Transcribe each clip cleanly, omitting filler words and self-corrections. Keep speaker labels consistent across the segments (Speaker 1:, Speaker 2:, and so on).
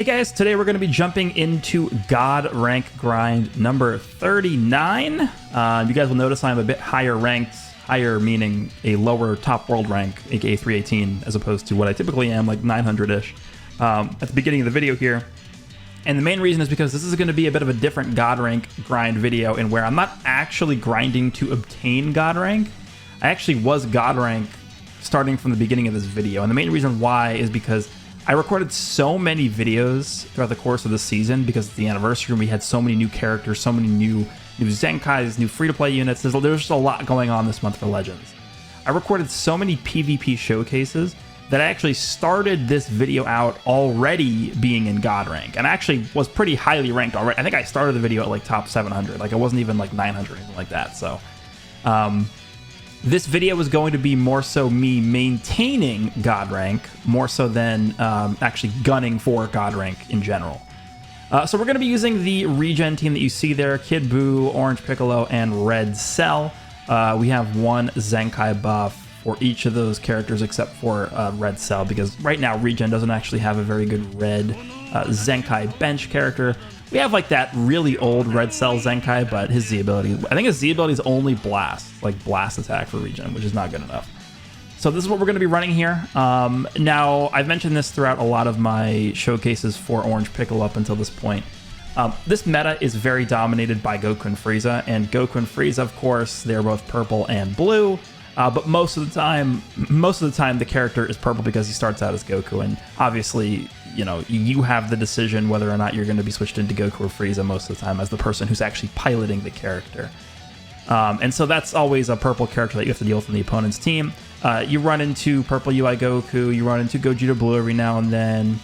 Speaker 1: Hey guys, today we're going to be jumping into God rank grind number 39. You guys will notice I'm a bit higher ranked, higher meaning a lower top world rank, aka 318, as opposed to what I typically am, like 900-ish, at the beginning of the video here. And the main reason is because this is going to be a bit of a different God rank grind video, in where I'm not actually grinding to obtain God rank. I actually was God rank starting from the beginning of this video, and the main reason why is because I recorded so many videos throughout the course of the season because it's the anniversary and we had so many new characters, so many new Zenkais, new free-to-play units. There's just a lot going on this month for Legends. I recorded so many PvP showcases that I actually started this video out already being in God rank, and I actually was pretty highly ranked already. I think I started the video at like top 700, like I wasn't even like 900 or anything like that. So this video was going to be more so me maintaining God rank, more so than actually gunning for God rank in general. So we're going to be using the Regen team that you see there: Kid Buu, Orange Piccolo, and Red Cell. We have one Zenkai buff for each of those characters except for Red Cell, because right now Regen doesn't actually have a very good red Zenkai bench character. We have like that really old Red Cell Zenkai, but his Z ability, I think his Z ability is only Blast, like Blast attack for Regen, which is not good enough. So this is what we're going to be running here. Now, I've mentioned this throughout a lot of my showcases for Orange Piccolo up until this point. This meta is very dominated by Goku and Frieza, and Goku and Frieza, of course, they're both purple and blue. But most of the time the character is purple because he starts out as Goku, and obviously, you know, you have the decision whether or not you're going to be switched into Goku or Frieza most of the time as the person who's actually piloting the character. And so that's always a purple character that you have to deal with in the opponent's team. You run into purple UI Goku, you run into Gogeta Blue every now and then.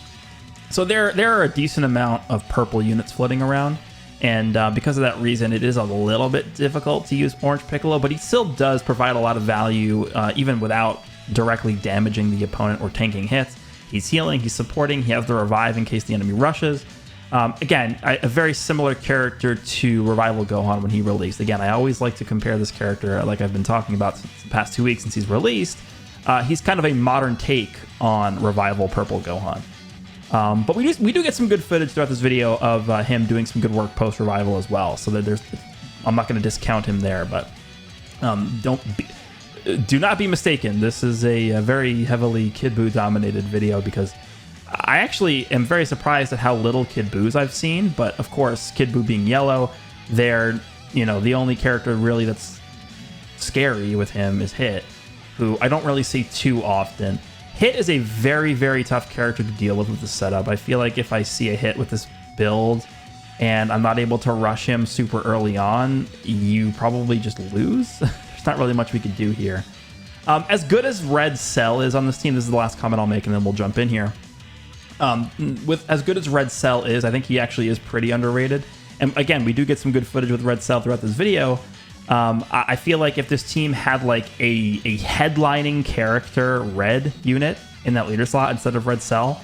Speaker 1: So there are a decent amount of purple units floating around. And because of that reason, it is a little bit difficult to use Orange Piccolo, but he still does provide a lot of value, even without directly damaging the opponent or tanking hits. He's healing, he's supporting, he has the revive in case the enemy rushes. Again, a very similar character to Revival Gohan when he released. Again, I always like to compare this character, like I've been talking about since the past 2 weeks since he's released. He's kind of a modern take on Revival Purple Gohan. But we do get some good footage throughout this video of him doing some good work post-Revival as well. So that I'm not going to discount him there, but do not be mistaken. This is a very heavily Kid Buu dominated video, because I actually am very surprised at how little Kid Buus I've seen. But of course, Kid Buu being yellow, they're, you know, the only character really that's scary with him is Hit, who I don't really see too often. Hit is a very, very tough character to deal with this setup. I feel like if I see a Hit with this build and I'm not able to rush him super early on, you probably just lose. There's not really much we could do here. As good as Red Cell is on this team, this is the last comment I'll make and then we'll jump in here. With as good as Red Cell is, I think he actually is pretty underrated. And again, we do get some good footage with Red Cell throughout this video. I feel like if this team had like a headlining character Red unit in that leader slot instead of Red Cell,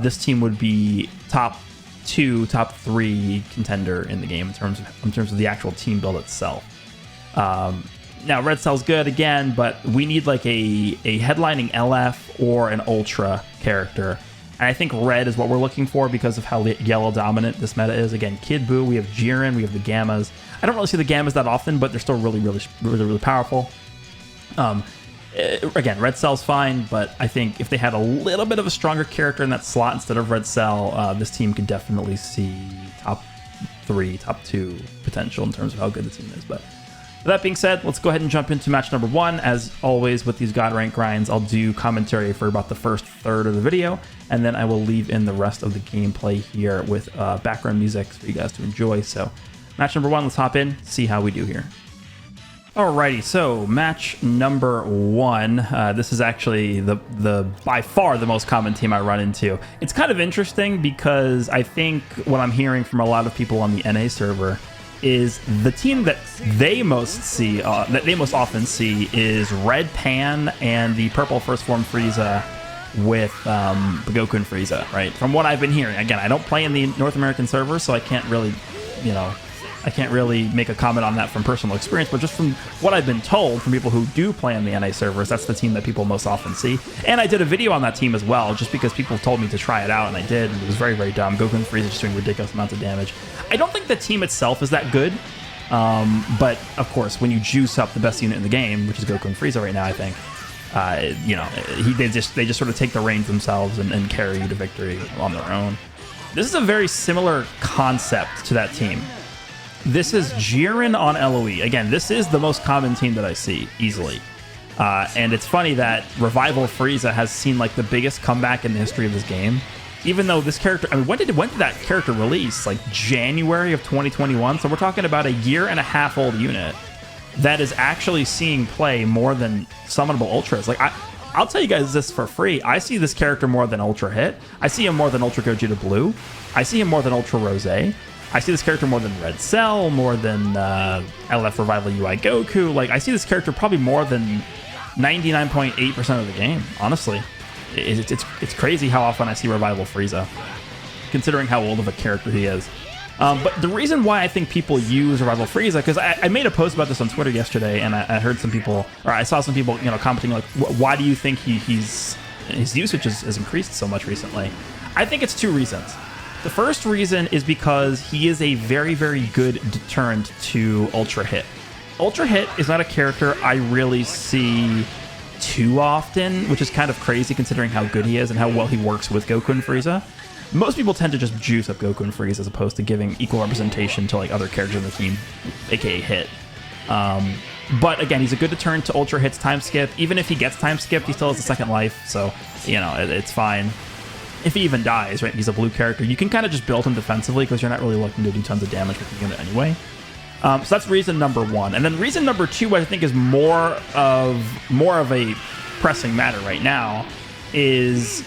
Speaker 1: this team would be top 2, top 3 contender in the game in terms of the actual team build itself. Now Red Cell's good again, but we need like a headlining LF or an Ultra character. And I think Red is what we're looking for because of how yellow dominant this meta is. Again, Kid Buu, we have Jiren, we have the Gammas. I don't really see the Gammas that often, but they're still really powerful. Again, Red Cell's fine, but I think if they had a little bit of a stronger character in that slot instead of Red Cell, this team could definitely see top 3, top 2 potential in terms of how good the team is. But with that being said, let's go ahead and jump into match number 1. As always with these God rank grinds, I'll do commentary for about the first third of the video, and then I will leave in the rest of the gameplay here with background music for you guys to enjoy. So match number 1, let's hop in, see how we do here. Alrighty, so match number 1. This is actually the by far the most common team I run into. It's kind of interesting because I think what I'm hearing from a lot of people on the NA server is the team that they most often see is Red Pan and the purple first form Frieza with Goku and Frieza, right? From what I've been hearing. Again, I don't play in the North American server, so I can't really, you know, I can't really make a comment on that from personal experience, but just from what I've been told from people who do play on the NA servers, that's the team that people most often see. And I did a video on that team as well, just because people told me to try it out, and I did, and it was very, very dumb. Goku and Frieza just doing ridiculous amounts of damage. I don't think the team itself is that good, but of course, when you juice up the best unit in the game, which is Goku and Frieza right now, I think, you know, they just sort of take the reins themselves and carry you to victory on their own. This is a very similar concept to that team. This is Jiren on LOE. Again, this is the most common team that I see, easily. And it's funny that Revival Frieza has seen like the biggest comeback in the history of this game. Even though this character, I mean, when did that character release? Like January of 2021? So we're talking about a 1.5 year old unit that is actually seeing play more than summonable Ultras. Like, I'll tell you guys this for free. I see this character more than Ultra Hit. I see him more than Ultra Gogeta Blue. I see him more than Ultra Rose. I see this character more than Red Cell, more than LF Revival UI Goku. Like, I see this character probably more than 99.8% of the game, honestly. It's crazy how often I see Revival Frieza, considering how old of a character he is. But the reason why I think people use Revival Frieza, because I made a post about this on Twitter yesterday, and I heard some people, or I saw some people, you know, commenting like, why do you think his usage has increased so much recently? I think it's two reasons. The first reason is because he is a very, very good deterrent to Ultra Hit. Ultra Hit is not a character I really see too often, which is kind of crazy considering how good he is and how well he works with Goku and Frieza. Most people tend to just juice up Goku and Frieza as opposed to giving equal representation to like other characters in the team, aka Hit. But again, he's a good deterrent to Ultra Hit's time skip. Even if he gets time skipped, he still has a second life, so you know it's fine. If he even dies, right? He's a blue character. You can kind of just build him defensively because you're not really looking to do tons of damage with the unit anyway. So that's reason number one. And then reason number two, I think, is more of a pressing matter right now, is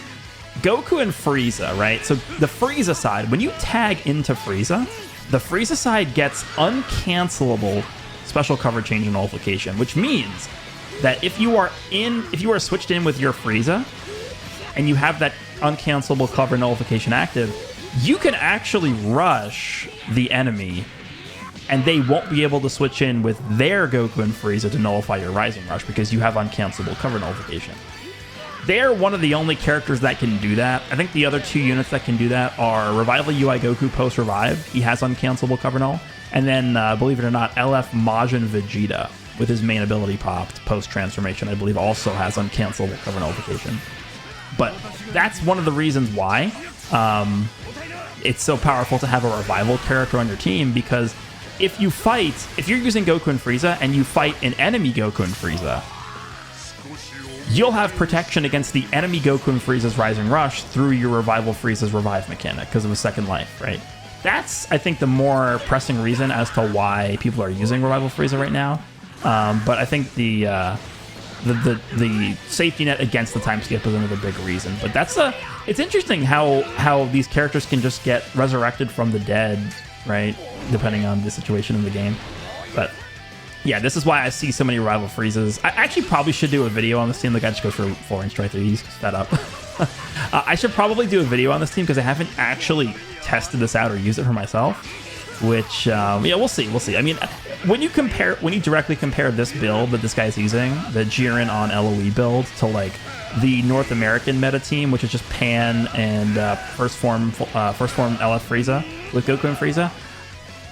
Speaker 1: Goku and Frieza, right? So the Frieza side, when you tag into Frieza, the Frieza side gets uncancelable special cover change and nullification, which means that if you are switched in with your Frieza and you have that uncancelable cover nullification active, you can actually rush the enemy and they won't be able to switch in with their Goku and Frieza to nullify your Rising Rush because you have uncancelable cover nullification. They're one of the only characters that can do that. I think the other two units that can do that are Revival UI Goku post-revive. He has uncancelable cover null. And then, believe it or not, LF Majin Vegeta with his main ability popped post-transformation, I believe also has uncancelable cover nullification. But that's one of the reasons why it's so powerful to have a Revival character on your team, because if you're using Goku and Frieza and you fight an enemy Goku and Frieza, you'll have protection against the enemy Goku and Frieza's Rising Rush through your Revival Frieza's Revive mechanic because of his second life, right? That's, I think, the more pressing reason as to why people are using Revival Frieza right now. But I think the safety net against the time skip is another big reason. But it's interesting how these characters can just get resurrected from the dead, right? Depending on the situation in the game. But yeah, this is why I see so many Revival Friezas. I actually probably should do a video on this team. The guy just goes for 4-inch strike 3. He's fed up. I should probably do a video on this team because I haven't actually tested this out or used it for myself. Which, yeah, we'll see. I mean, when you directly compare this build that this guy's using, the Jiren on LOE build, to like the North American meta team, which is just Pan and first form LF Frieza with Goku and Frieza.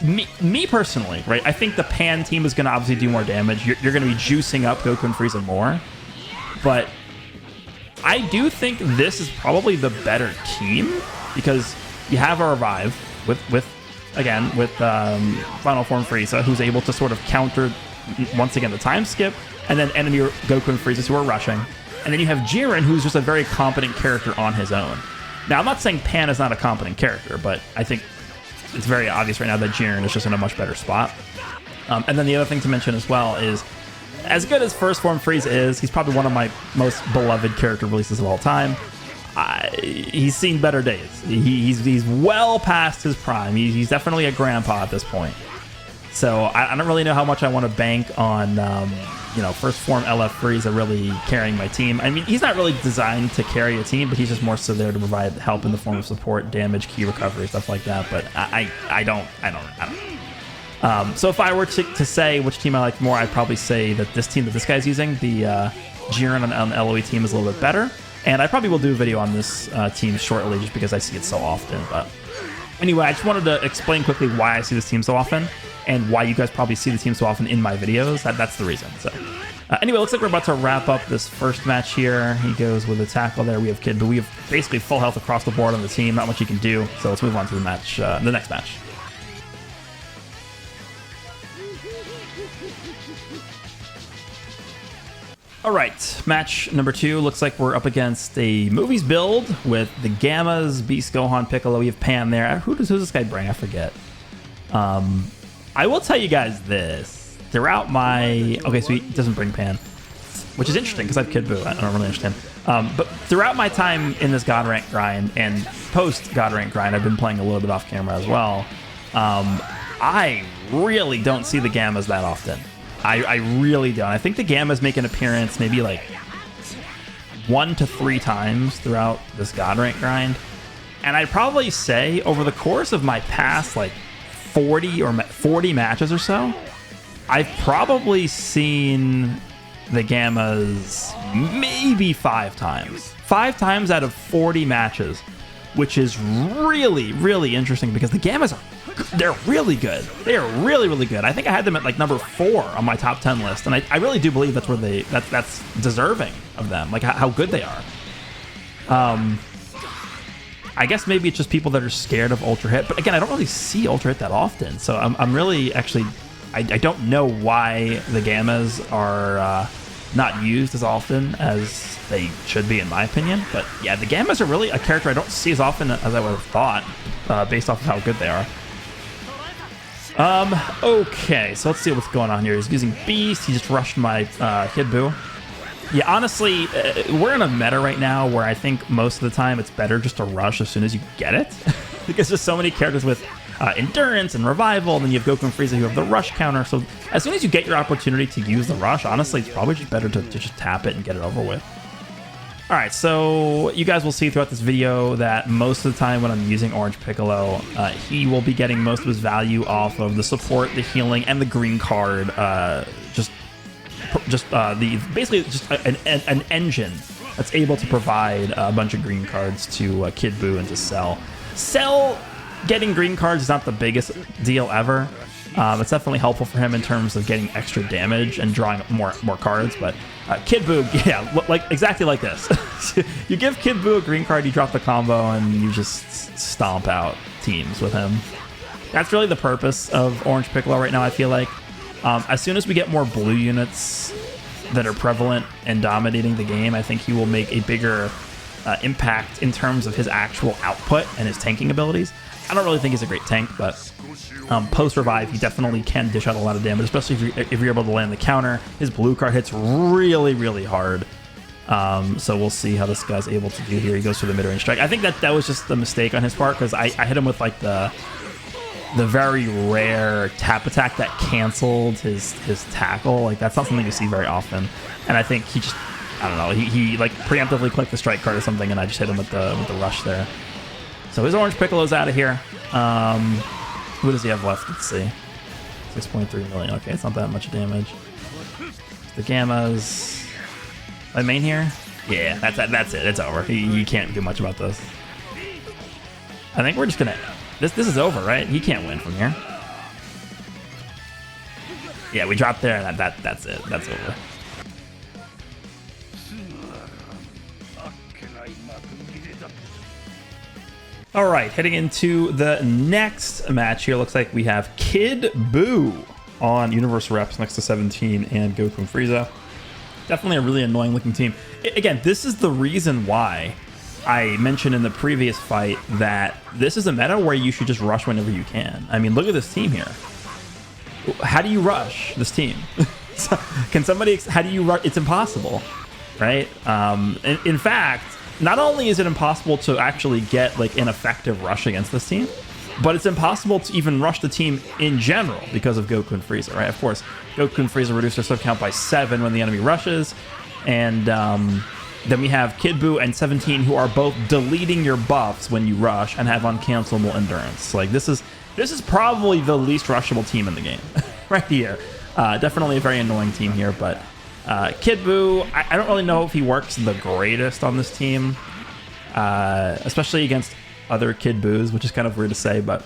Speaker 1: Me personally, right? I think the Pan team is going to obviously do more damage. You're going to be juicing up Goku and Frieza more, but I do think this is probably the better team because you have a Revive with Final Form Frieza, who's able to sort of counter, once again, the time skip, and then enemy Goku and Frieza who are rushing. And then you have Jiren, who's just a very competent character on his own. Now, I'm not saying Pan is not a competent character, but I think it's very obvious right now that Jiren is just in a much better spot. And then the other thing to mention as well is, as good as First Form Frieza is, he's probably one of my most beloved character releases of all time. He's seen better days. He's well past his prime. He's definitely a grandpa at this point. So I don't really know how much I want to bank on, First Form LF Frieza really carrying my team. I mean, he's not really designed to carry a team, but he's just more so there to provide help in the form of support, damage, key recovery, stuff like that. But I don't. So if I were to say which team I like more, I'd probably say that this team that this guy's using, the Jiren on the LOE team, is a little bit better. And I probably will do a video on this team shortly just because I see it so often. But anyway, I just wanted to explain quickly why I see this team so often and why you guys probably see the team so often in my videos. That's the reason. So anyway, looks like we're about to wrap up this first match here. He goes with a tackle there. We have Kid, but we have basically full health across the board on the team. Not much you can do. So let's move on to the match, the next match. All right, match number 2. Looks like we're up against a movies build with the Gammas, Beast, Gohan, Piccolo. We have Pan there. Who's this guy bring? I forget. I will tell you guys this. Throughout my... Okay, so he doesn't bring Pan, which is interesting because I have Kid Buu. I don't really understand. But throughout my time in this God rank grind and post God rank grind, I've been playing a little bit off camera as well. I really don't see the Gammas that often. I really don't. I think the Gammas make an appearance maybe like 1 to 3 times throughout this God rank grind. And I'd probably say over the course of my past like 40 matches or so, I've probably seen the Gammas maybe 5 times. 5 times out of 40 matches, which is really, really interesting because the Gammas they're really good. They are really, really good. I think I had them at like number 4 on my top 10 list, and I really do believe that's where that's deserving of them, like how good they are. I guess maybe it's just people that are scared of Ultra Hit, but again, I don't really see Ultra Hit that often, so I'm really actually I don't know why the Gammas are not used as often as they should be, in my opinion. But yeah, the Gammas are really a character I don't see as often as I would have thought, based off of how good they are. Okay, so let's see what's going on here. He's using Beast. He just rushed my Kid Buu. Yeah, honestly, we're in a meta right now where I think most of the time it's better just to rush as soon as you get it. Because there's so many characters with Endurance and Revival, and then you have Goku and Frieza who have the rush counter. So as soon as you get your opportunity to use the rush, honestly, it's probably just better to just tap it and get it over with. All right, so you guys will see throughout this video that most of the time when I'm using Orange Piccolo, he will be getting most of his value off of the support, the healing, and the green card. Basically just an engine that's able to provide a bunch of green cards to Kid Buu and to Cell. Cell getting green cards is not the biggest deal ever. It's definitely helpful for him in terms of getting extra damage and drawing more cards, but Kid Buu, yeah, like exactly like this. You give Kid Buu a green card, you drop the combo, and you just stomp out teams with him. That's really the purpose of Orange Piccolo right now, I feel like. As soon as we get more blue units that are prevalent and dominating the game, I think he will make a bigger impact in terms of his actual output and his tanking abilities. I don't really think he's a great tank, but post-revive, he definitely can dish out a lot of damage, especially if you're able to land the counter. His blue card hits really, really hard. So we'll see how this guy's able to do here. He goes for the mid-range strike. I think that was just a mistake on his part, because I hit him with like the very rare tap attack that canceled his tackle. Like, that's not something you see very often. And I think he just, I don't know, he like preemptively clicked the strike card or something, and I just hit him with the rush there. So his Orange Piccolo's out of here. Who does he have left? Let's see. 6.3 million. Okay, it's not that much damage. The Gammas. My main here? Yeah, that's it. It's over. He can't do much about this. I think we're just gonna... This is over, right? He can't win from here. Yeah, we dropped there, and that's it. That's over. All right, heading into the next match here. Looks like we have Kid Buu on Universe Reps next to 17 and Goku and Frieza. Definitely a really annoying looking team. Again, this is the reason why I mentioned in the previous fight that this is a meta where you should just rush whenever you can. I mean, look at this team here. How do you rush this team? Can somebody, how do you rush? It's impossible, right? In fact, not only is it impossible to actually get like an effective rush against this team, but it's impossible to even rush the team in general because of Goku and Frieza, right? Of course, Goku and Frieza reduce their sub count by 7 when the enemy rushes, and Then we have Kid Buu and 17, who are both deleting your buffs when you rush and have uncancelable endurance. Like, this is probably the least rushable team in the game right here. Definitely a very annoying team here, but Kid Buu, I don't really know if he works the greatest on this team, especially against other Kid Buus, which is kind of weird to say, but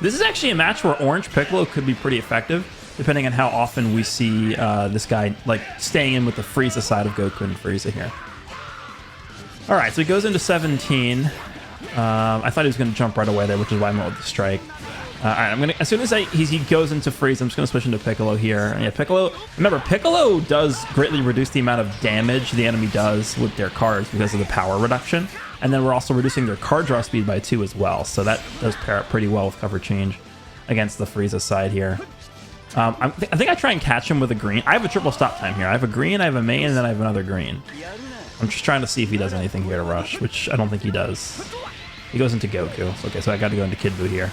Speaker 1: this is actually a match where Orange Piccolo could be pretty effective, depending on how often we see this guy like staying in with the Frieza side of Goku and Frieza here. All right, so he goes into 17. I thought he was going to jump right away there, which is why I went with the strike. All right, I'm gonna, as soon as he goes into Frieza, I'm just going to switch into Piccolo here. And yeah, Piccolo, remember, Piccolo does greatly reduce the amount of damage the enemy does with their cards because of the power reduction. And then we're also reducing their card draw speed by 2 as well. So that does pair up pretty well with cover change against the Frieza side here. I think I try and catch him with a green. I have a triple stop time here. I have a green, I have a main, and then I have another green. I'm just trying to see if he does anything here to rush, which I don't think he does. He goes into Goku. Okay, so I got to go into Kid Buu here.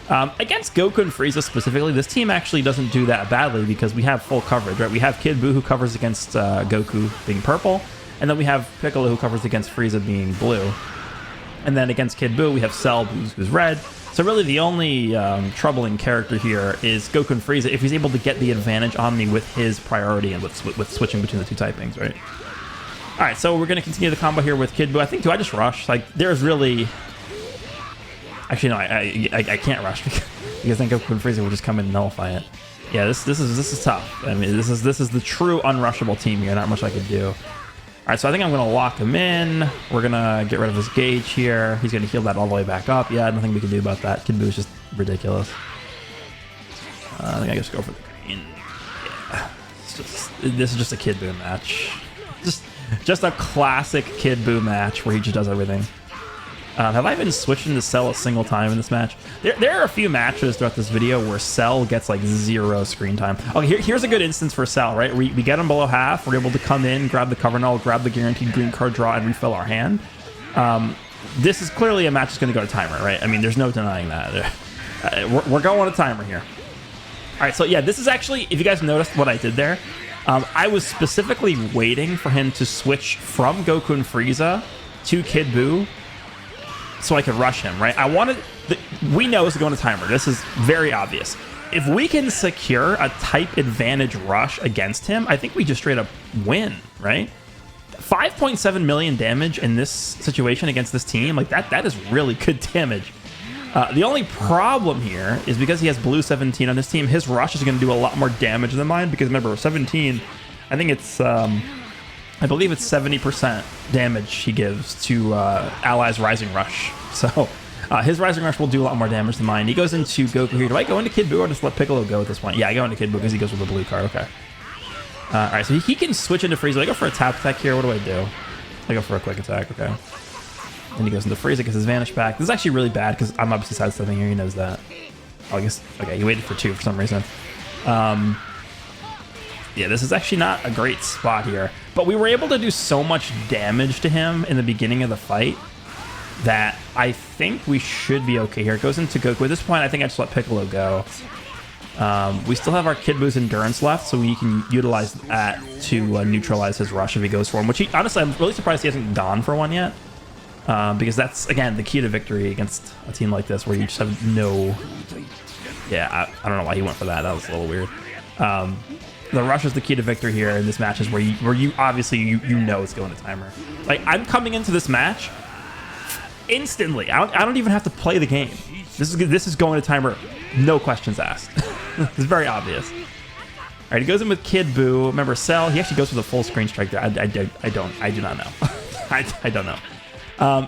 Speaker 1: Against Goku and Frieza specifically, this team actually doesn't do that badly because we have full coverage, right? We have Kid Buu who covers against Goku being purple, and then we have Piccolo who covers against Frieza being blue. And then against Kid Buu, we have Cell who's red. So really the only troubling character here is Goku and Frieza if he's able to get the advantage on me with his priority and with switching between the two typings, right? All right, so we're going to continue the combo here with Kid Buu. I think, do I just rush? Like, there's really... Actually, no, I can't rush because then Goku and Frieza will just come in and nullify it. Yeah, this is tough. I mean, this is the true unrushable team here. Not much I could do. All right, so I think I'm going to lock him in. We're going to get rid of his gauge here. He's going to heal that all the way back up. Yeah, nothing we can do about that. Kid Buu is just ridiculous. I think I just go for the green. Yeah, this is just a Kid Buu match. Just a classic Kid Buu match where he just does everything. Have I been switching to Cell a single time in this match? There are a few matches throughout this video where Cell gets like 0 screen time. Oh, here's a good instance for Cell, right? We get him below half. We're able to come in, grab the cover null, grab the guaranteed green card draw, and refill our hand. This is clearly a match that's going to go to timer, right? I mean, there's no denying that. We're going on a timer here. All right, so yeah, this is actually, if you guys noticed what I did there, I was specifically waiting for him to switch from Goku and Frieza to Kid Buu so I could rush him, right? We know it's going to timer. This is very obvious. If we can secure a type advantage rush against him, I think we just straight up win, right? 5.7 million damage in this situation against this team, like that is really good damage. The only problem here is because he has blue 17 on his team, his rush is going to do a lot more damage than mine because remember, 17, I think it's... I believe it's 70% damage he gives to Allies Rising Rush. So his Rising Rush will do a lot more damage than mine. He goes into Goku here. Do I go into Kid Buu or just let Piccolo go at this point? Yeah, I go into Kid Buu because he goes with the blue card. Okay. All right, so he can switch into Frieza. I go for a tap attack here. What do I do? I go for a quick attack. Okay. Then he goes into Frieza because his Vanish back. This is actually really bad because I'm obviously sidestepping here. He knows that. Oh, I guess. Okay, he waited for 2 for some reason. Yeah, this is actually not a great spot here. But we were able to do so much damage to him in the beginning of the fight that I think we should be okay here. It goes into Goku. At this point, I think I just let Piccolo go. We still have our Kid Buu's endurance left, so we can utilize that to neutralize his rush if he goes for him. Which, honestly, I'm really surprised he hasn't gone for one yet. Because that's, again, the key to victory against a team like this where you just have no... Yeah, I don't know why he went for that. That was a little weird. The rush is the key to victory here in this match is where you obviously you know it's going to timer. Like, I'm coming into this match instantly. I don't even have to play the game. This is going to timer, no questions asked. It's very obvious. All right, he goes in with Kid Buu. Remember, Cell, he actually goes for the full screen strike there. I do not know. I don't know.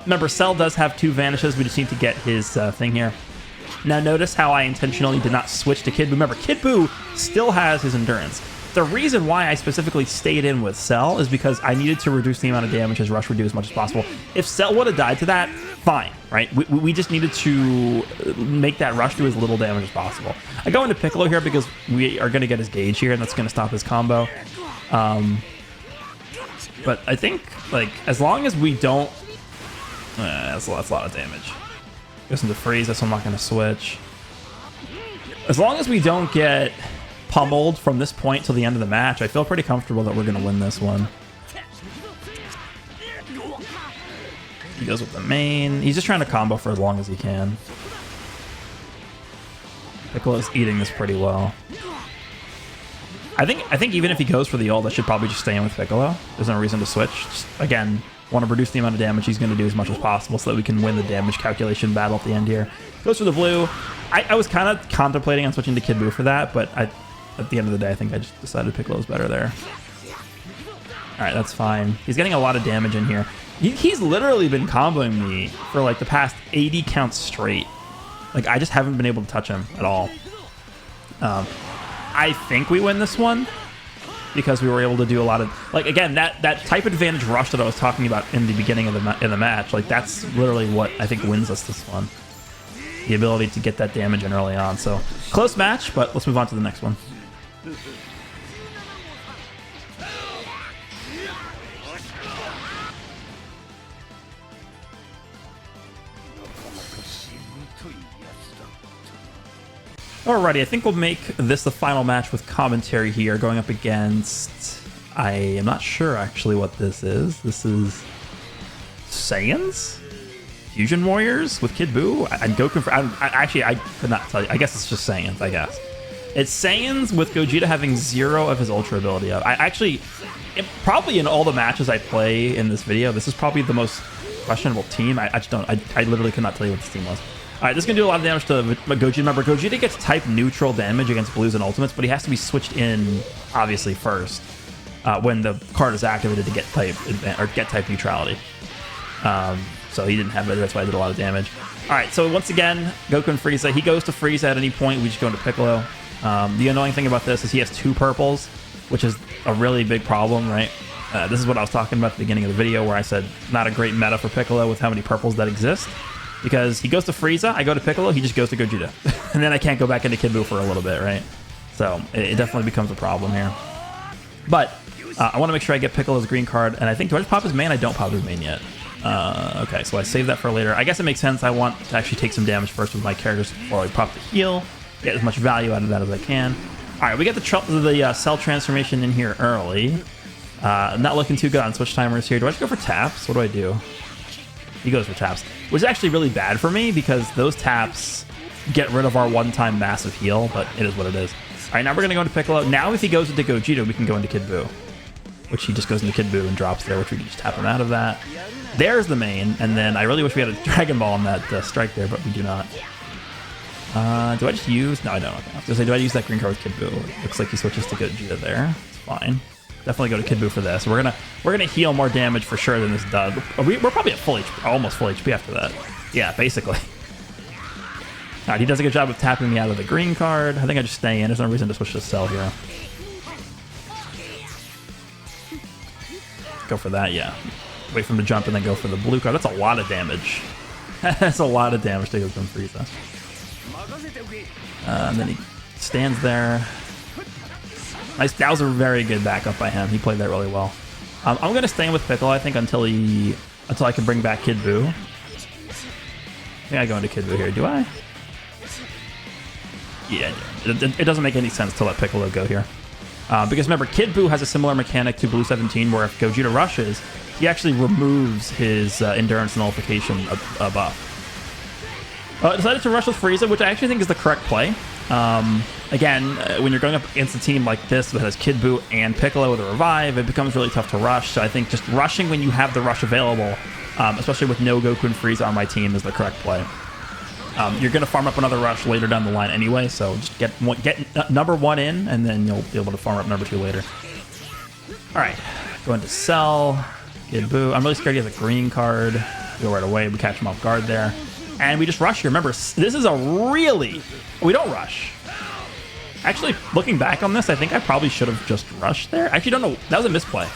Speaker 1: Remember, Cell does have 2 vanishes. We just need to get his thing here. Now notice how I intentionally did not switch to Kid Buu. Remember, Kid Buu still has his endurance. The reason why I specifically stayed in with Cell is because I needed to reduce the amount of damage his rush would do as much as possible. If Cell would have died to that, fine, right? We just needed to make that rush do as little damage as possible. I go into Piccolo here because we are going to get his gauge here, and that's going to stop his combo. But I think, like, as long as we don't... that's a lot of damage. Goes into Frieza, so I'm not going to switch. As long as we don't get pummeled from this point till the end of the match, I feel pretty comfortable that we're going to win this one. He goes with the main. He's just trying to combo for as long as he can. Piccolo's eating this pretty well. I think even if he goes for the ult, I should probably just stay in with Piccolo. There's no reason to switch. Just, again, want to reduce the amount of damage he's going to do as much as possible so that we can win the damage calculation battle at the end here. Goes for the blue. I was kind of contemplating on switching to Kid Buu for that, but at the end of the day, I think I just decided Piccolo's better there. All right, that's fine. He's getting a lot of damage in here. He's literally been comboing me for like the past 80 counts straight. Like, I just haven't been able to touch him at all. I think we win this one because we were able to do a lot of, like, again, that type advantage rush that I was talking about in the beginning of the match. Like, that's literally what I think wins us this one. The ability to get that damage in early on. So close match, but let's move on to the next one. Alrighty, I think we'll make this the final match with commentary here, going up against... I am not sure actually what this is. This is... Saiyans? Fusion Warriors with Kid Buu? And Goku... Actually, I could not tell you. I guess it's just Saiyans, I guess. It's Saiyans with Gogeta having 0 of his Ultra ability up. Probably in all the matches I play in this video, this is probably the most questionable team. I literally could not tell you what this team was. All right, this is going to do a lot of damage to Gogeta. Remember, Gogeta gets type neutral damage against blues and ultimates, but he has to be switched in, obviously, first when the card is activated to get type neutrality. So he didn't have it. That's why I did a lot of damage. All right, so once again, Goku and Frieza. He goes to Frieza at any point. We just go into Piccolo. The annoying thing about this is he has 2 purples, which is a really big problem, right? This is what I was talking about at the beginning of the video where I said not a great meta for Piccolo with how many purples that exist. Because he goes to Frieza, I go to Piccolo, he just goes to Gogeta. And then I can't go back into Kid Buu for a little bit, right? So it definitely becomes a problem here. But I want to make sure I get Piccolo's green card. And I think, do I just pop his main? I don't pop his main yet. Okay, so I save that for later. I guess it makes sense. I want to actually take some damage first with my characters before I pop the heal. Get as much value out of that as I can. All right, we get the cell transformation in here early. Not looking too good on switch timers here. Do I just go for taps? What do I do? He goes for taps, which is actually really bad for me because those taps get rid of our one-time massive heal, but it is what it is. All right, now we're going to go into Piccolo. Now if he goes into Gogeta, we can go into Kid Buu, which he just goes into Kid Buu and drops there, which we can just tap him out of that. There's the main, and then I really wish we had a Dragon Ball on that strike there, but we do not. Do I just use... No, I don't. Okay. I was going to say, do I use that green card with Kid Buu? Looks like he switches to Gogeta there. It's fine. Definitely go to Kid Buu for this. We're gonna heal more damage for sure than this does. We're probably at full HP, almost full HP after that. Yeah, basically. All right, he does a good job of tapping me out of the green card. I think I just stay in. There's no reason to switch to Cell here. Go for that, yeah. Wait for him to jump and then go for the blue card. That's a lot of damage. That's a lot of damage to go from Frieza. And then he stands there. Nice. That was a very good backup by him. He played that really well. I'm going to stay in with Piccolo, I think, until I can bring back Kid Buu. I think I go into Kid Buu here. Do I? Yeah, it doesn't make any sense to let Piccolo go here. Because remember, Kid Buu has a similar mechanic to Blue 17, where if Gogeta rushes, he actually removes his endurance nullification buff. Decided to rush with Frieza, which I actually think is the correct play. Again, when you're going up against a team like this that has Kid Buu and Piccolo with a revive, it becomes really tough to rush. So I think just rushing when you have the rush available, especially with no Goku and Frieza on my team, is the correct play. You're going to farm up another rush later down the line anyway, so just get number 1 in, and then you'll be able to farm up number 2 later. All right, go into Cell, Kid Buu. I'm really scared he has a green card. Go right away. We catch him off guard there. And we just rush here. Remember, this is a really... We don't rush. Actually, looking back on this, I think I probably should have just rushed there. Actually, don't know. That was a misplay.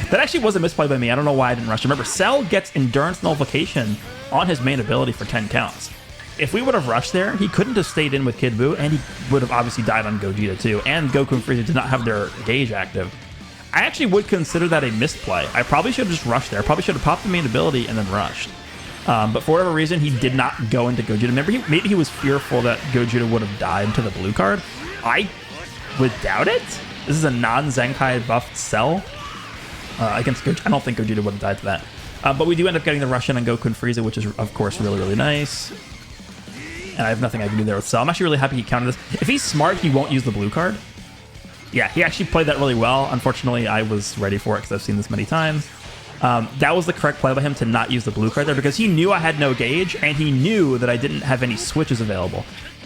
Speaker 1: That actually was a misplay by me. I don't know why I didn't rush. Remember, Cell gets endurance nullification on his main ability for 10 counts. If we would have rushed there, he couldn't have stayed in with Kid Buu, and he would have obviously died on Gogeta too. And Goku and Frieza did not have their gauge active. I actually would consider that a misplay. I probably should have just rushed there. I probably should have popped the main ability and then rushed. But for whatever reason, he did not go into Gogeta. Remember, maybe he was fearful that Gogeta would have died to the blue card. I would doubt it. This is a non-Zenkai buffed Cell against Gogeta. I don't think Gogeta would have died to that. But we do end up getting the Rush in on Goku and Frieza, which is, of course, really, really nice. And I have nothing I can do there with Cell. I'm actually really happy he countered this. If he's smart, he won't use the blue card. Yeah, he actually played that really well. Unfortunately, I was ready for it because I've seen this many times. That was the correct play by him to not use the blue card there because he knew I had no gauge and he knew that I didn't have any switches available.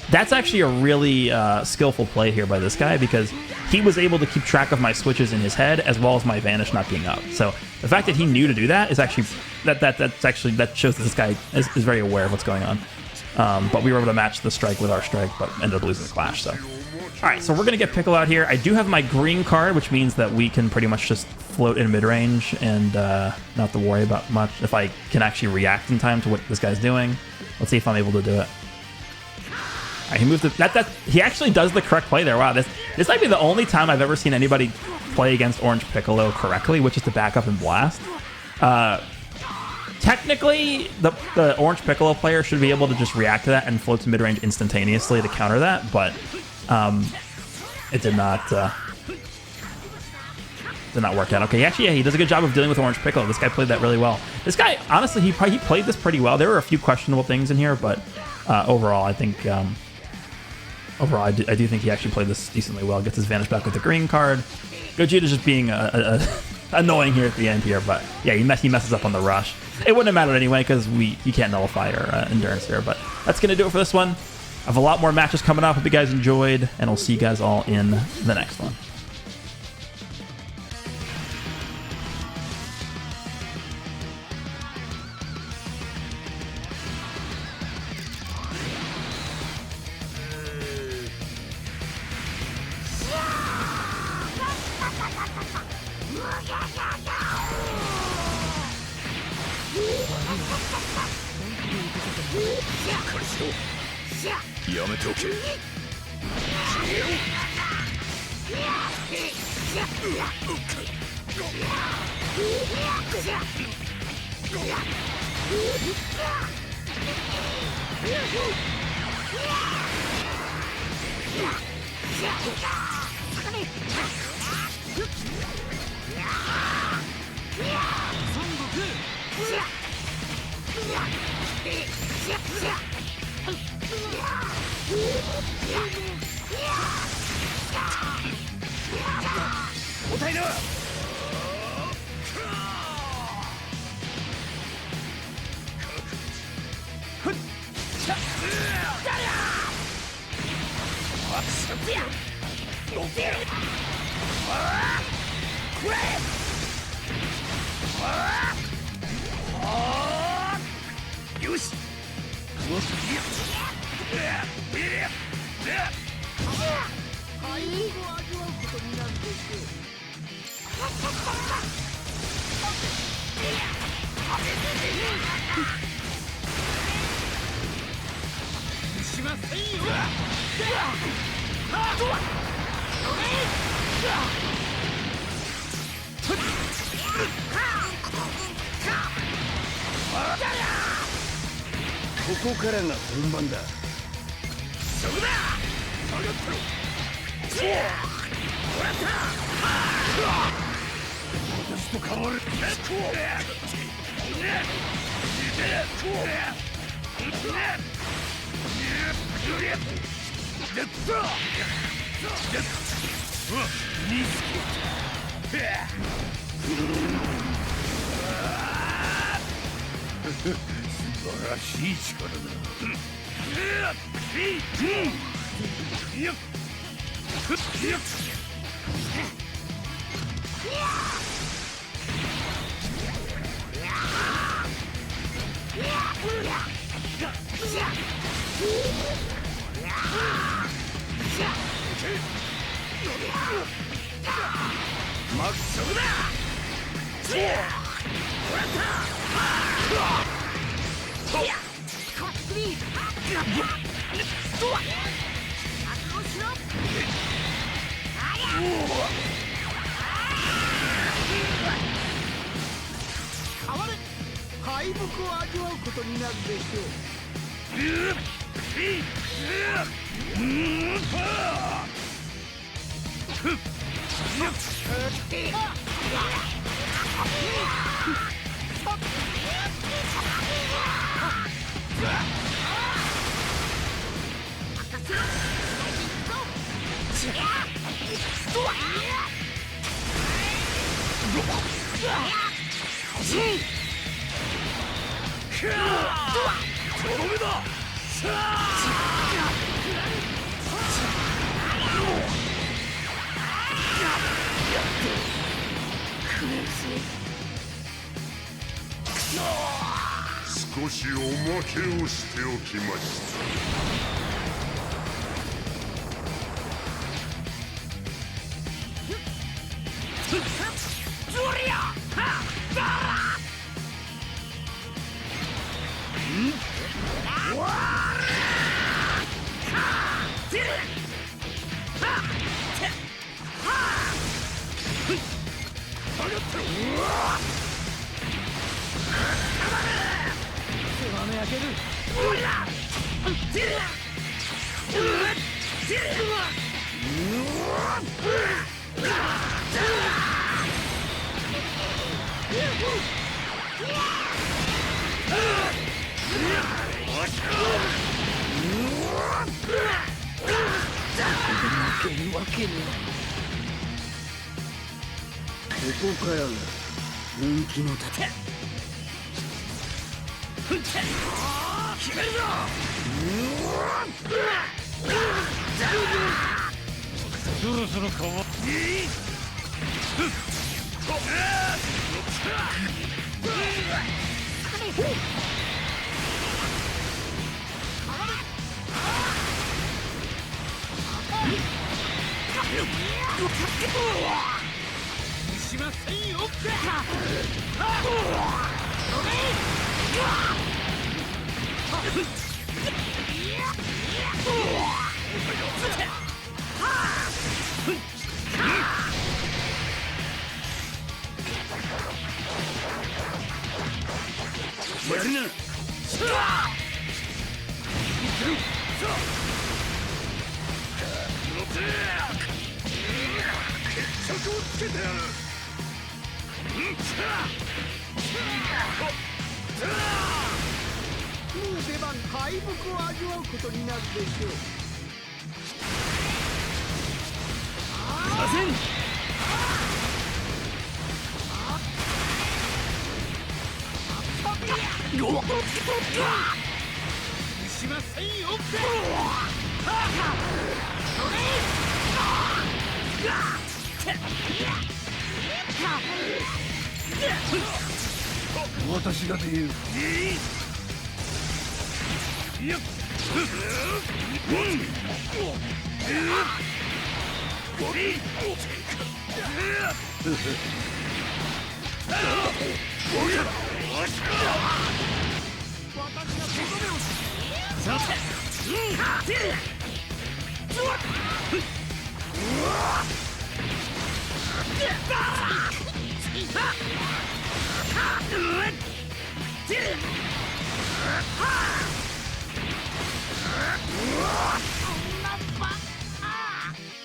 Speaker 1: That's actually a really skillful play here by this guy because he was able to keep track of my switches in his head as well as my Vanish not being up. So the fact that he knew to do that is actually that shows that this guy is very aware of what's going on. But we were able to match the strike with our strike, but ended up losing the clash. So, all right, so we're gonna get Piccolo out here. I do have my green card, which means that we can pretty much just float in mid range and not have to worry about much if I can actually react in time to what this guy's doing. Let's see if I'm able to do it. All right, he moved that. He actually does the correct play there. Wow, this might be the only time I've ever seen anybody play against Orange Piccolo correctly, which is to back up and blast. Technically, the Orange Piccolo player should be able to just react to that and float to mid-range instantaneously to counter that, but it did not work out. Okay, actually, yeah, he does a good job of dealing with Orange Piccolo. This guy played that really well. This guy, honestly, he played this pretty well. There were a few questionable things in here, but overall, I think I do think he actually played this decently well. Gets his Vanish back with the green card. Gogeta's just being annoying here at the end here, but yeah, he messes up on the rush. It wouldn't have mattered anyway because you can't nullify our endurance here, but that's going to do it for this one. I have a lot more matches coming up. Hope you guys enjoyed, and I'll see you guys all in the next one.
Speaker 2: 少しおまけをしておきました。
Speaker 3: ここからが本気の盾。決めるぞ。そろそろかわしませんよ。やるな。決着をつけてやる。もう出番、敗北を味わうことになるでしょう。すいません。しませんよ。私が出る。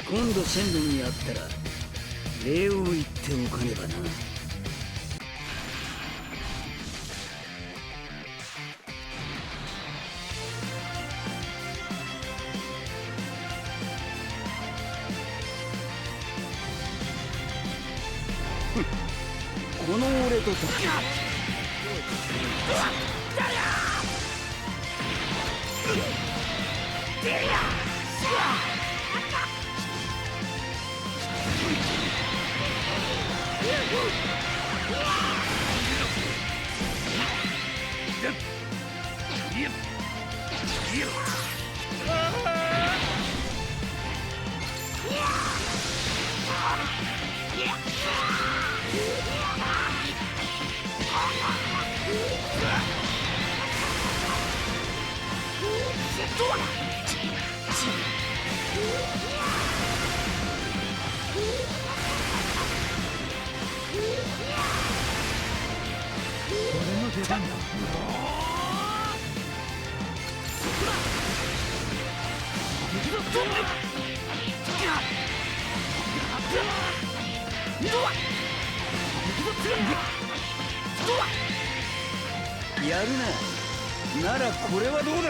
Speaker 3: 今度シェンロンに会ったら礼を言っておかねばな。この俺と戦俺の出番だ。やるな。ならこれはどうだ。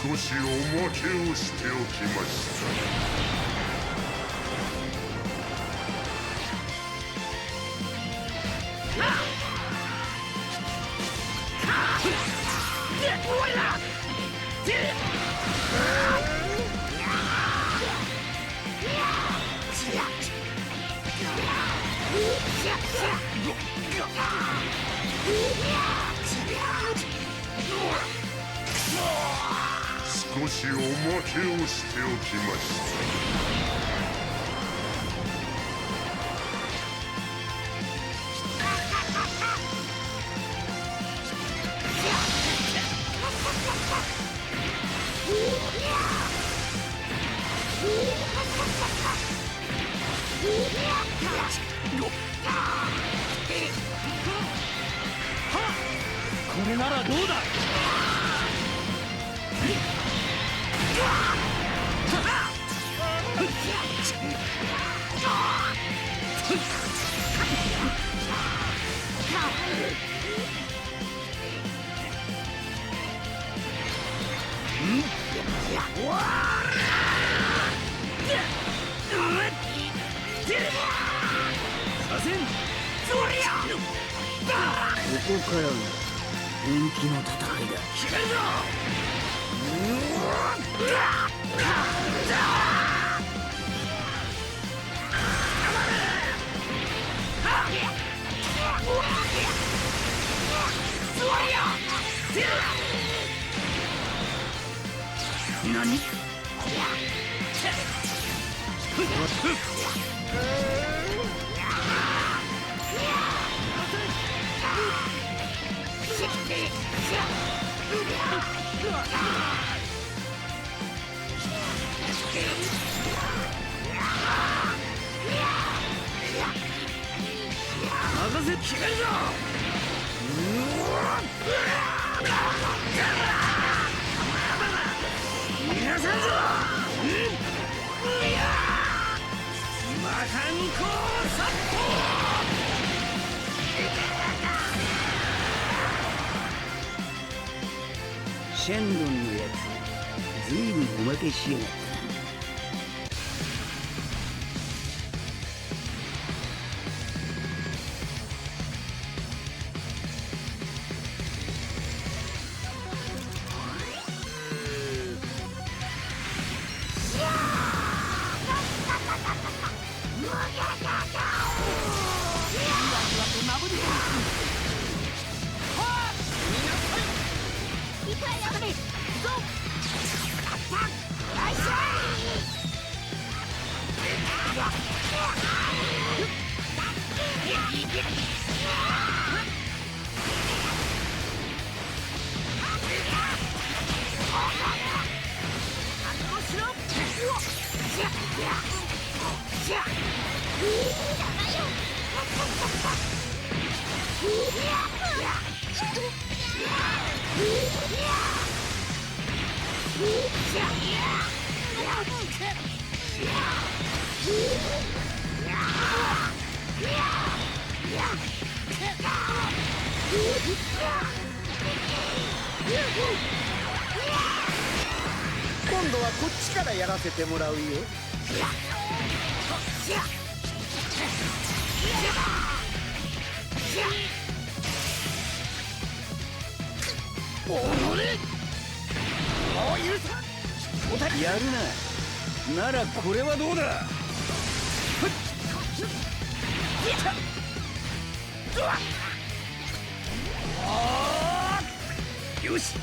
Speaker 2: 少しおまけをしておきました。少しおまけをしておきました。
Speaker 3: これならどうだ。ここからが本気の戦いだ。決めるぞ。何？任せ決めるぞ。逃がさんぞ。魔漢光殺法。シェンロンのやつ、ずいぶんおまけしやがったな。
Speaker 4: 今度はこっちからやらせてもらうよ。
Speaker 3: やるな。ならこれはどうだ。よし。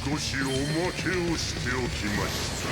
Speaker 2: 少しおまけをしておきました。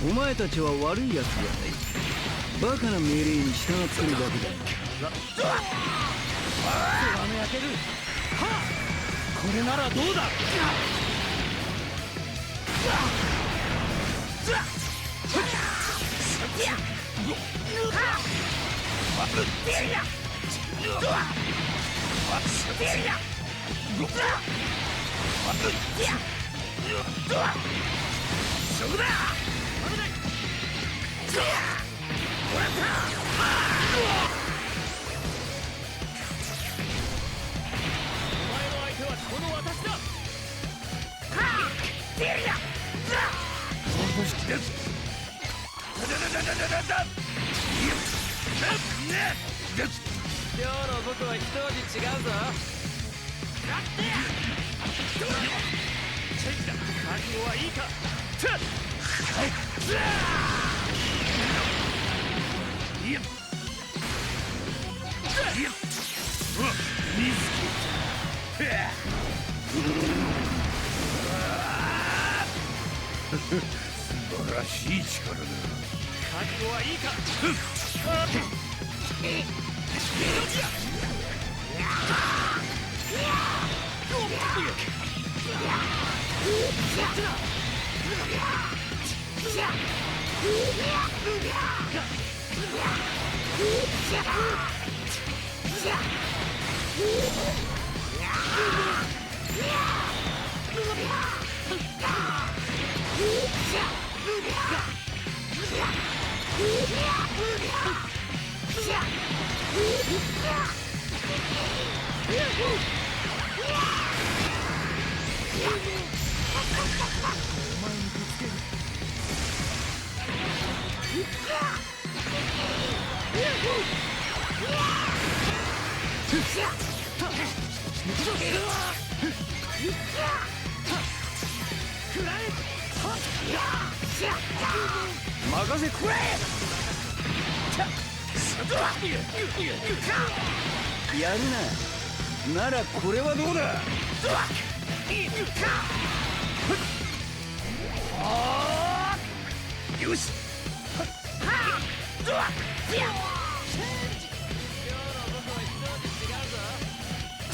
Speaker 3: お前たちは悪いやつだ。バカな命令に従ってるだけだ。
Speaker 4: これならどうだ。今日の僕は一味違うぞ。覚悟はいいか。
Speaker 2: 素晴らしい力だ。
Speaker 4: 覚悟はいいか。
Speaker 3: 任せてくれ。やるな。ならこれはどうだ。よし。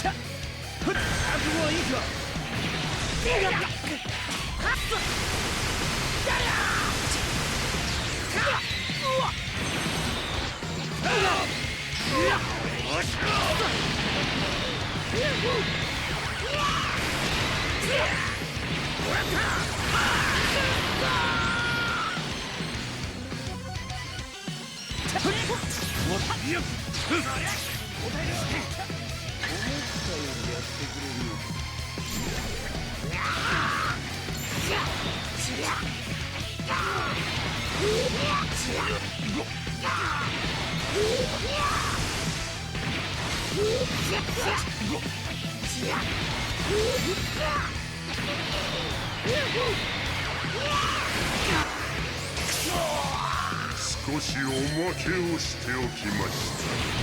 Speaker 3: 覚悟はいいか。
Speaker 2: 少しおまけをしておきました。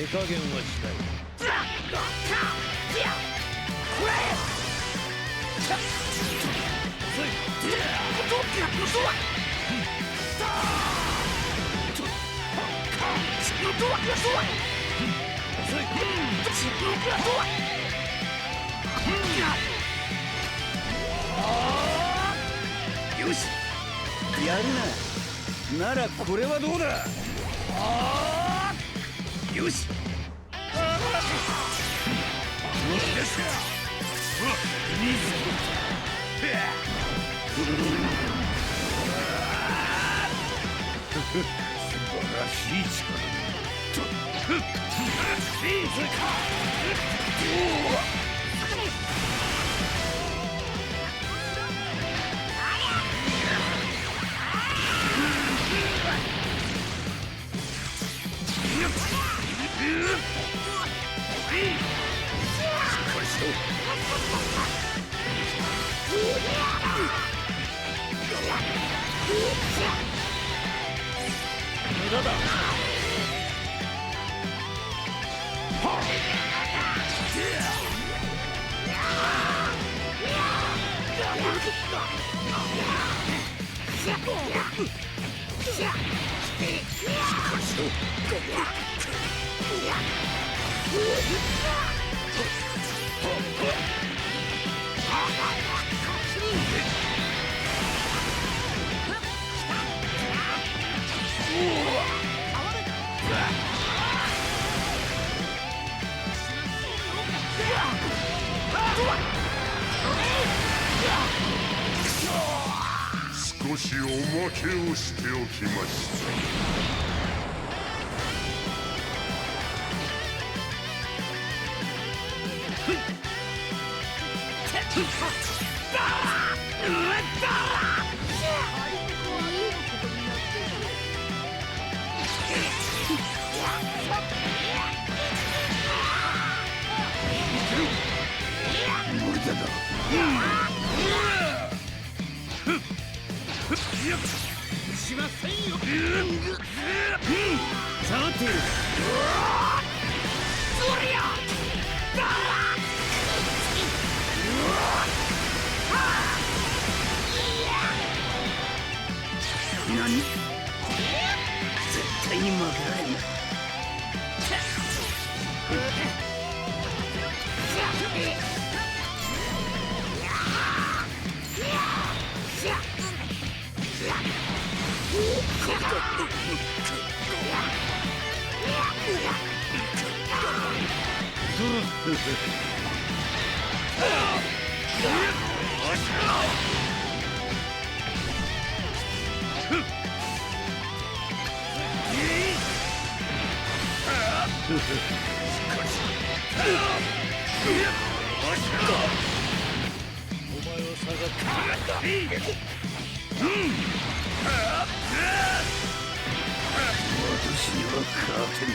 Speaker 5: 手加減はしない。
Speaker 3: よし、やるな。ならこれはどうだ。よし。無駄だ。
Speaker 2: 少しおまけをしておきました。
Speaker 3: しませんよ。さて。そりゃ。何？絶対に負けられん。私には勝てん。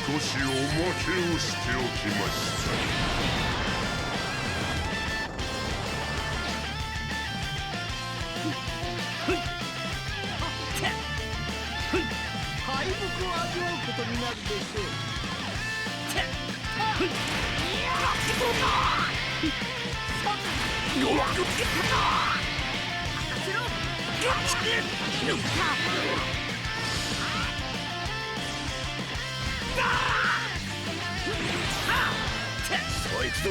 Speaker 2: 少しおまけをしておきました。
Speaker 4: 敗北を味わうことになるでしょう。
Speaker 5: そいつぞ。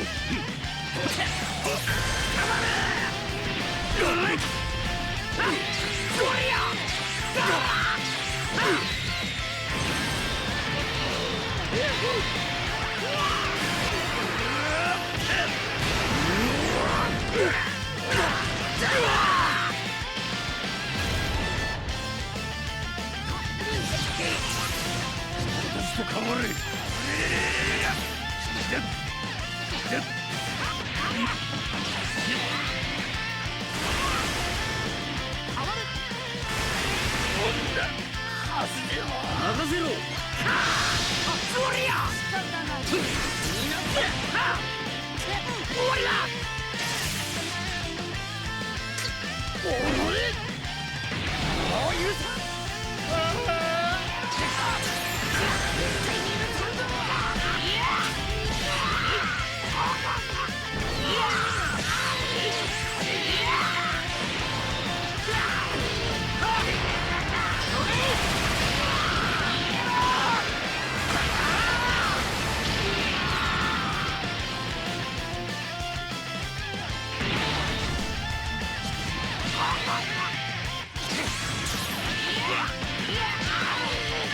Speaker 3: 任せろ。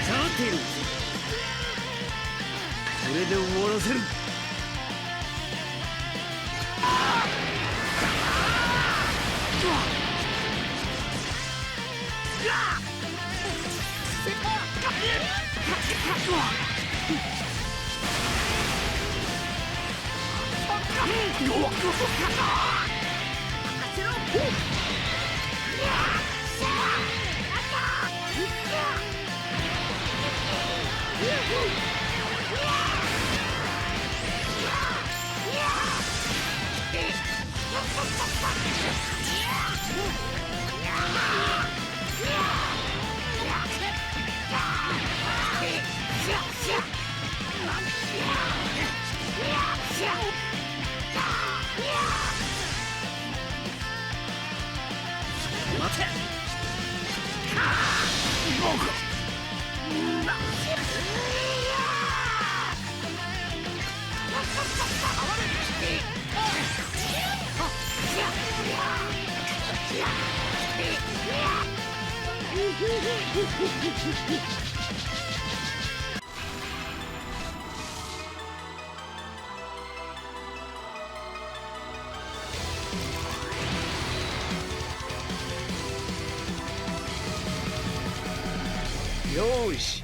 Speaker 3: さて、これで終わらせる。
Speaker 5: よーし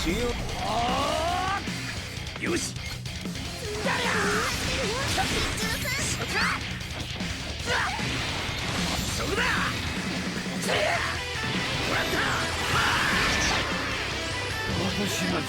Speaker 5: 修行よしそうだもらった後始末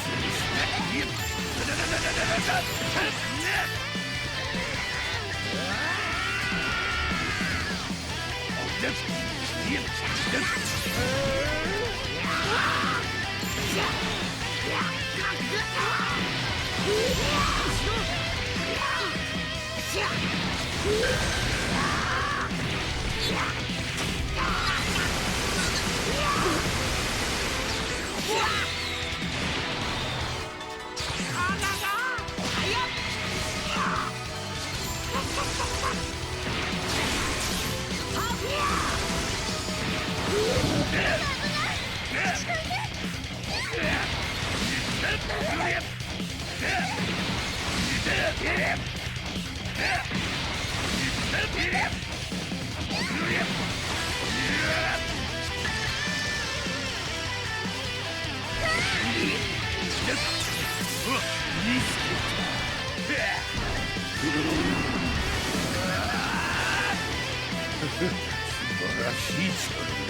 Speaker 5: 素晴らしい力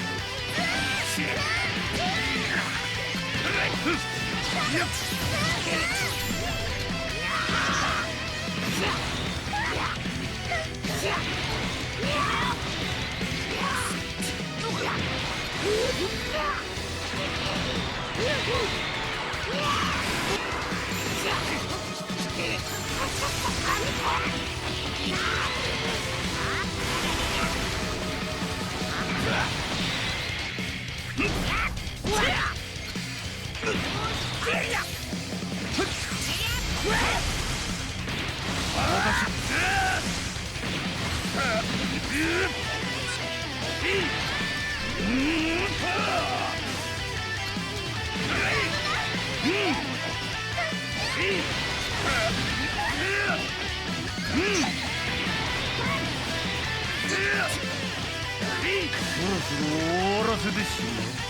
Speaker 5: そろそろ終わらせてしまう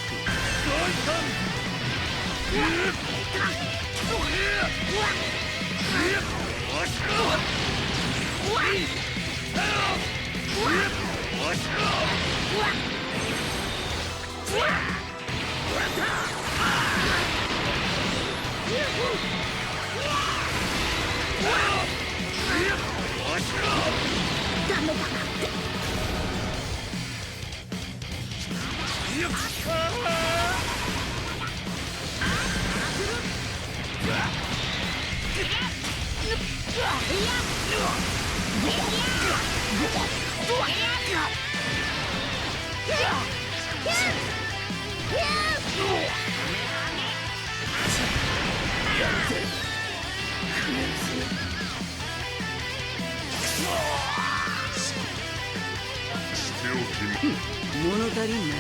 Speaker 6: ダメだなって
Speaker 2: しておきま
Speaker 3: 物足りんな。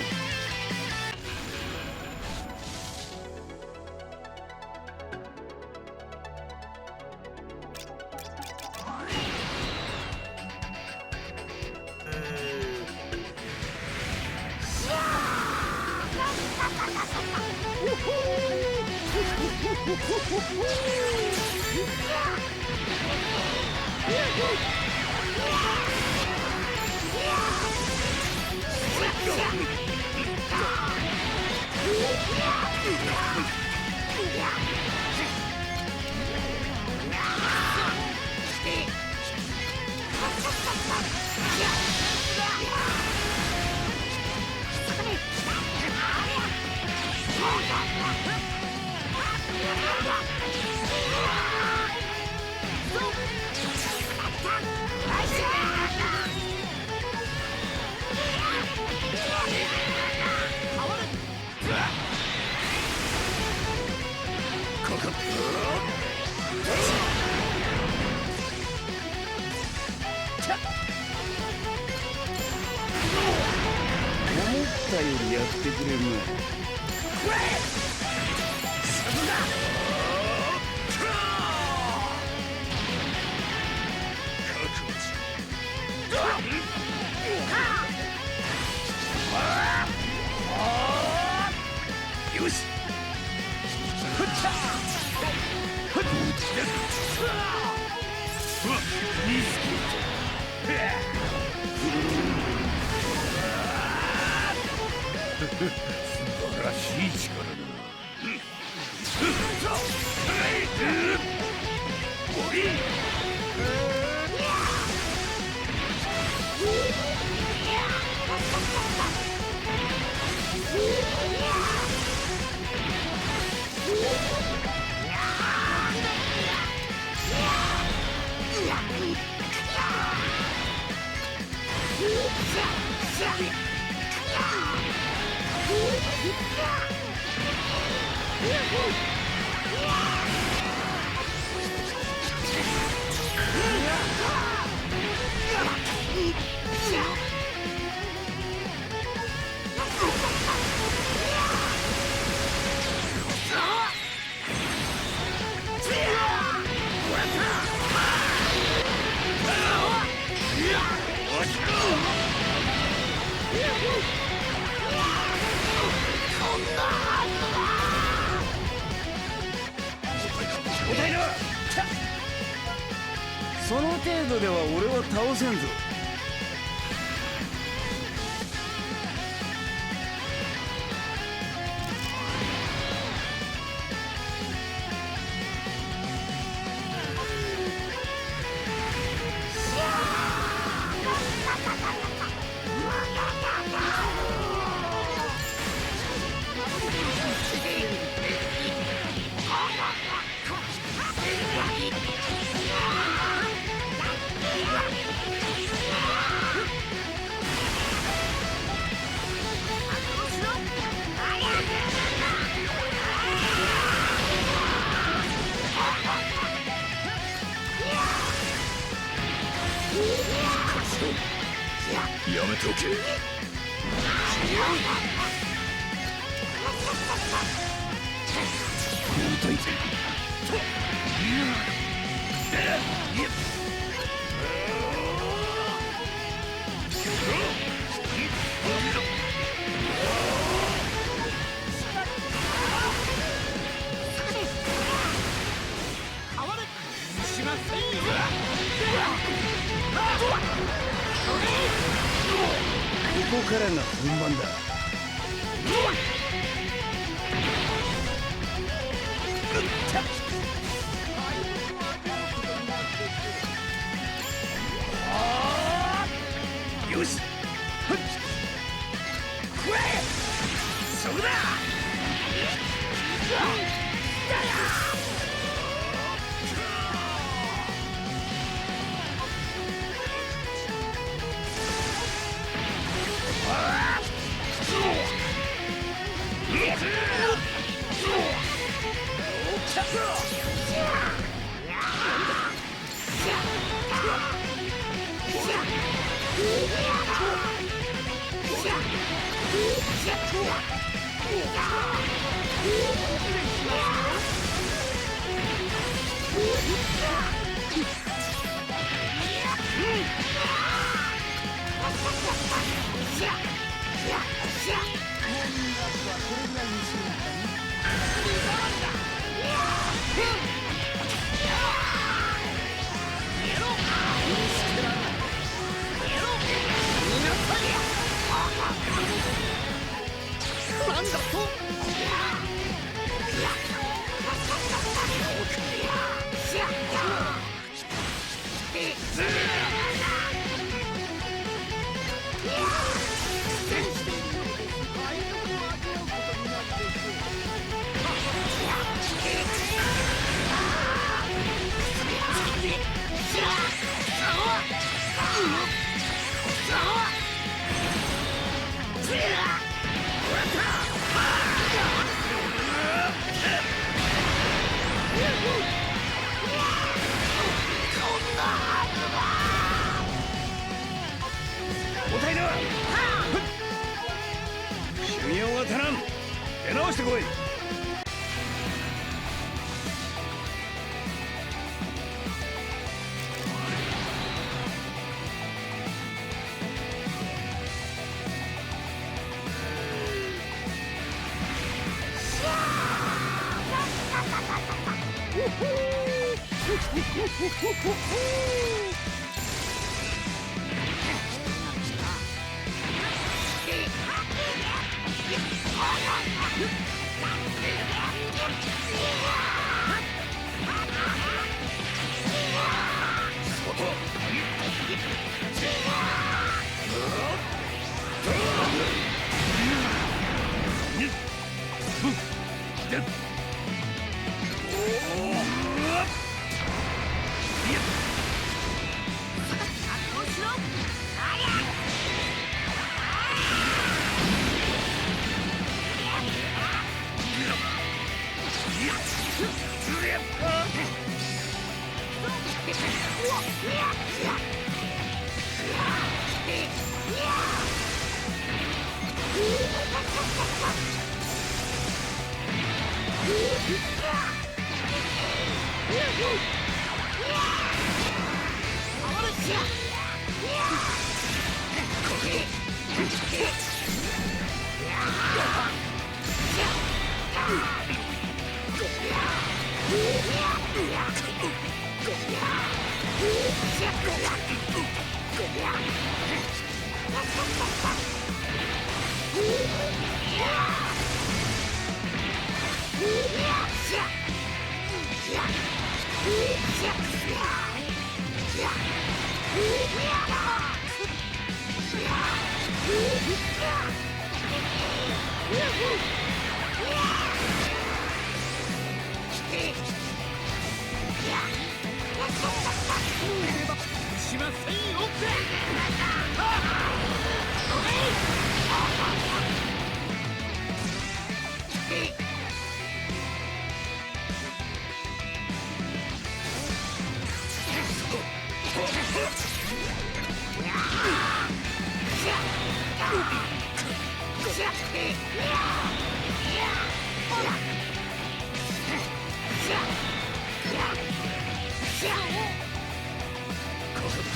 Speaker 6: よ
Speaker 3: ったよりやってくれるな。
Speaker 5: よし。素晴らしい力だ。
Speaker 3: その程度では俺は倒せんぞ。
Speaker 5: やめておけ。
Speaker 3: ここからが本番だ。
Speaker 5: よし。そこだ。足らん。出直してこい。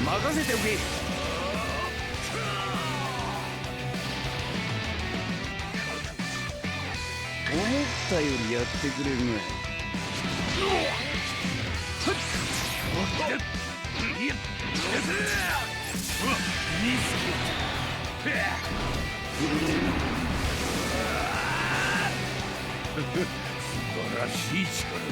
Speaker 5: 任せておけ。思ったよりやってくれるね。素晴らしい力だ。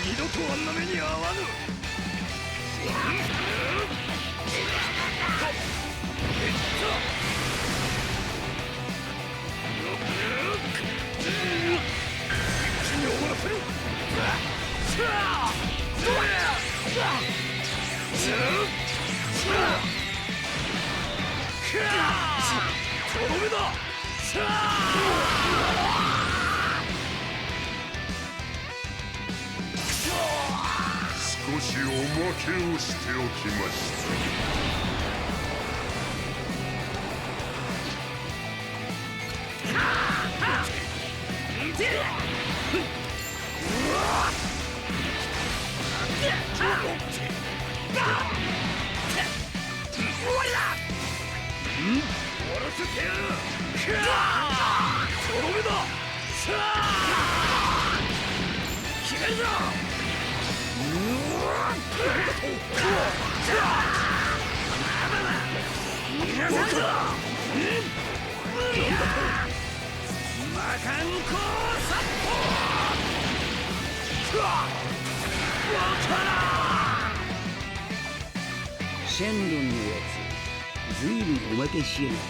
Speaker 5: 二度とあんな目に遭わぬ。とどめだ。
Speaker 2: 少しおまけをしておきました。
Speaker 3: シェンロンのやつずいぶんおまけしやがった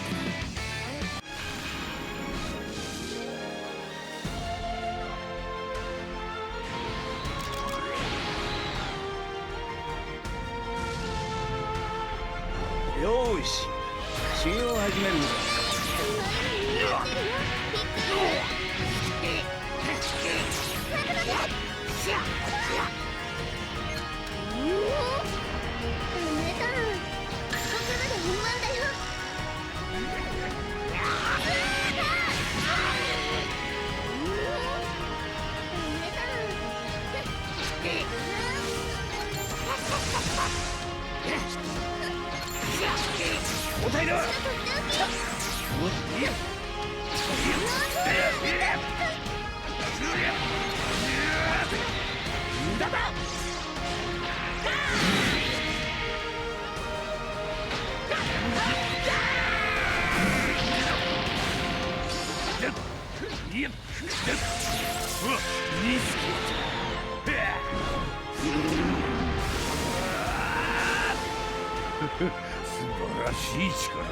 Speaker 3: な。よーし、修行を始めるんだ。交代だ。
Speaker 5: 素晴らしい力だ。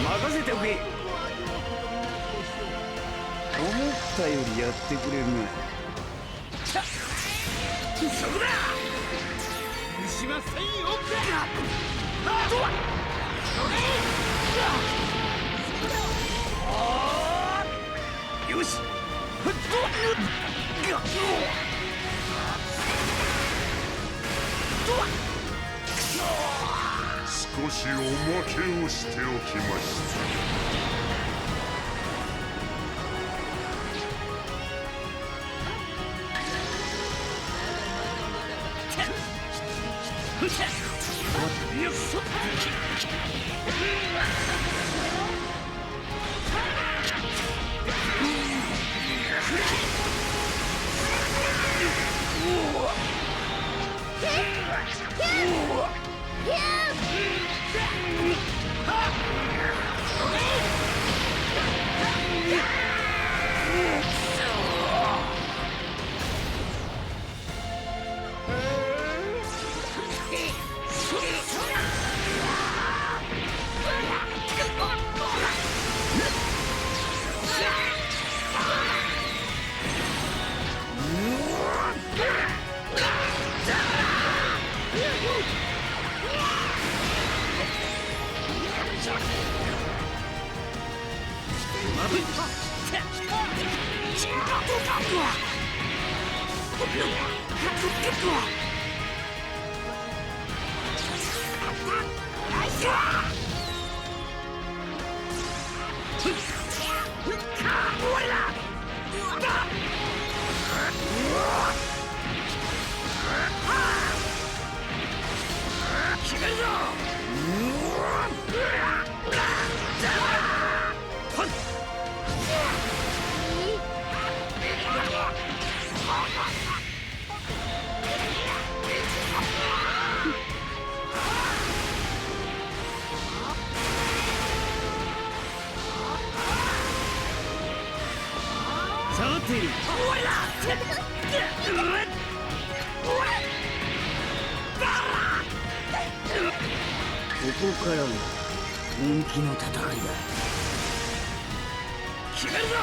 Speaker 5: 任せておけ。思ったよりやってくれるな。そこだ。許しませんよ。よし。
Speaker 2: 少しおまけをしておきました。
Speaker 5: よっしゃ。
Speaker 3: こからが本気の戦いだ。決めるぞ。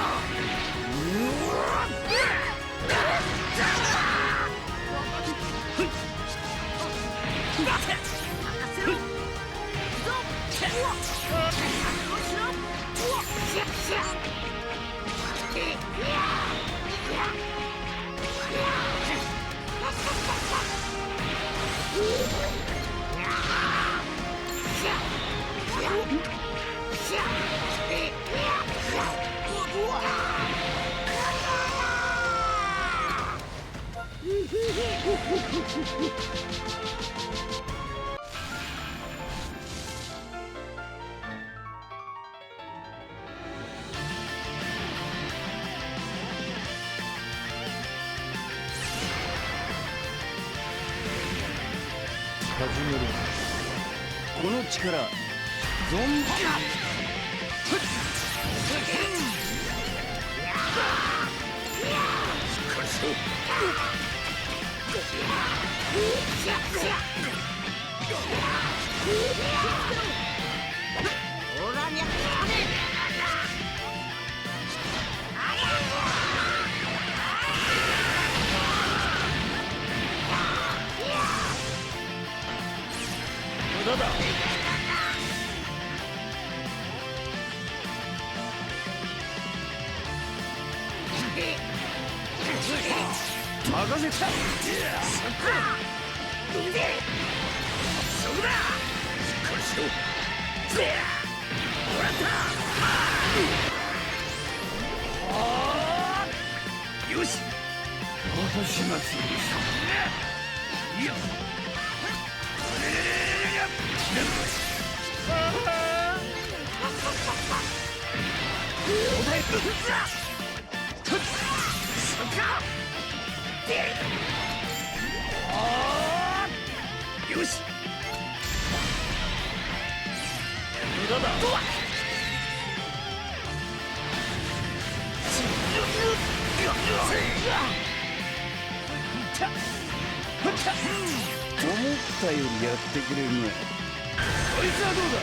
Speaker 3: この力存分無駄だ。任せた。よし、私がついでした。いやよし、無駄だ。思ったよりやってくれるね。こいつはどうだ。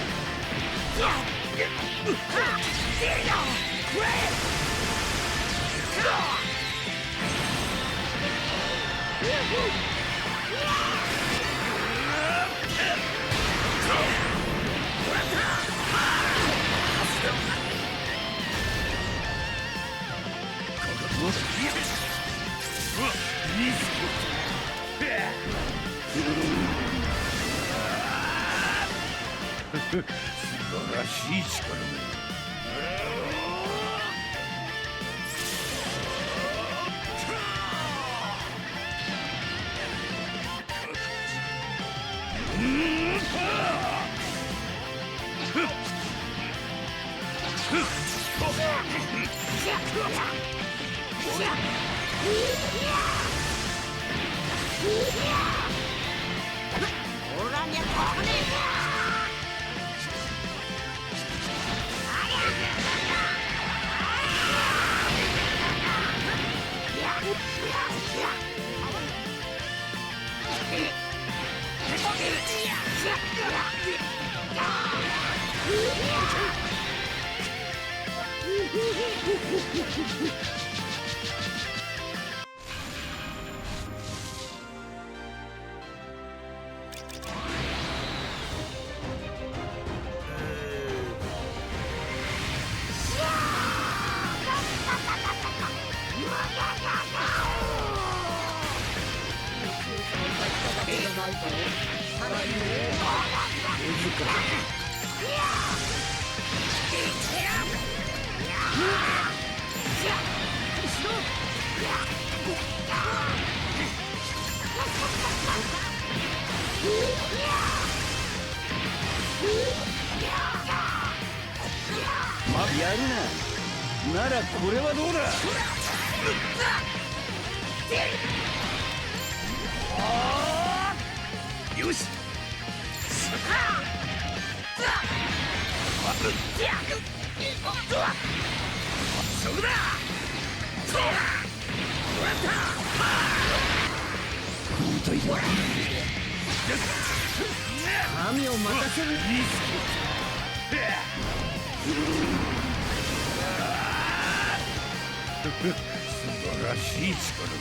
Speaker 3: 素晴らしい力だ。やるな。ならこれはどうだ。よし。そこだ。もらった。といる。神を任せる。
Speaker 5: 素晴らしい力だ。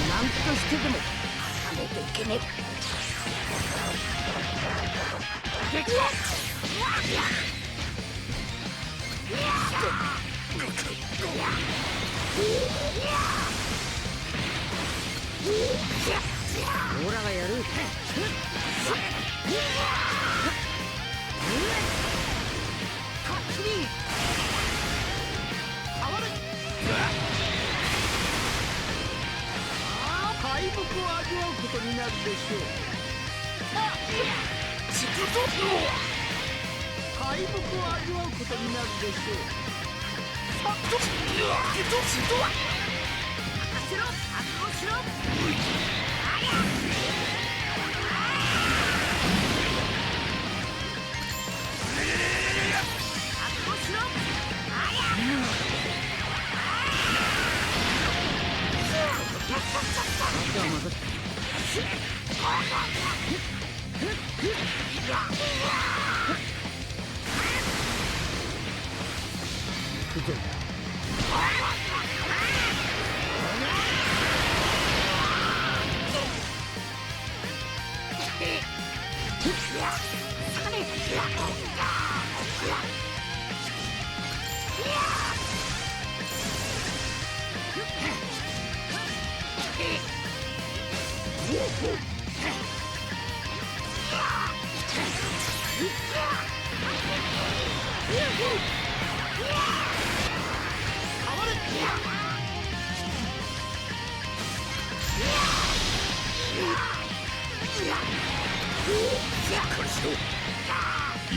Speaker 3: なんとしてでも挟めていけねえ。オラがやる。
Speaker 4: 敗北を味わうことになるでしょう。敗北を味わうことになるでしょう。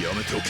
Speaker 5: やめておけ。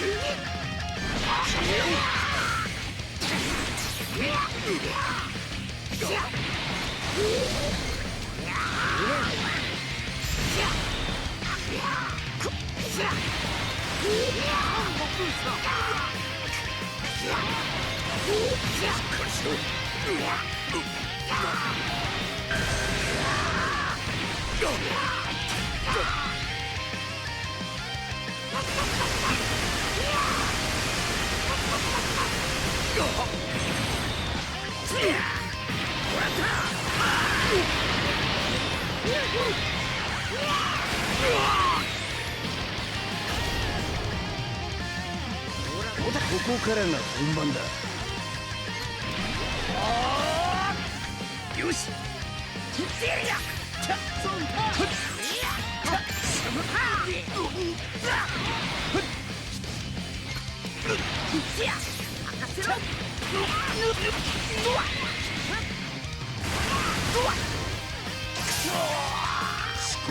Speaker 3: ここからが本番だ。
Speaker 5: よし。
Speaker 2: 少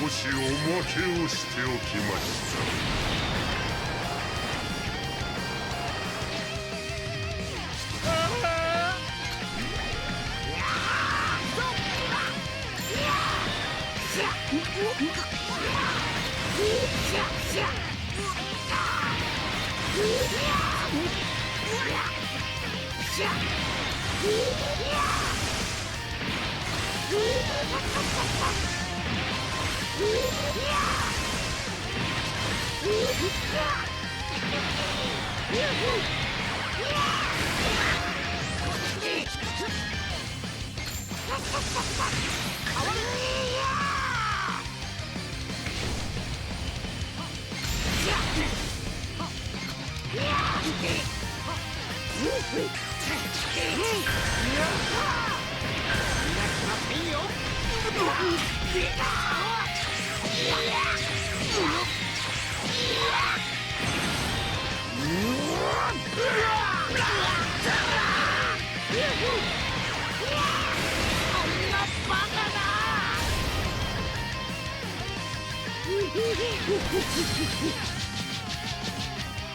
Speaker 2: しおまけをしておきました。
Speaker 6: フフフフフ。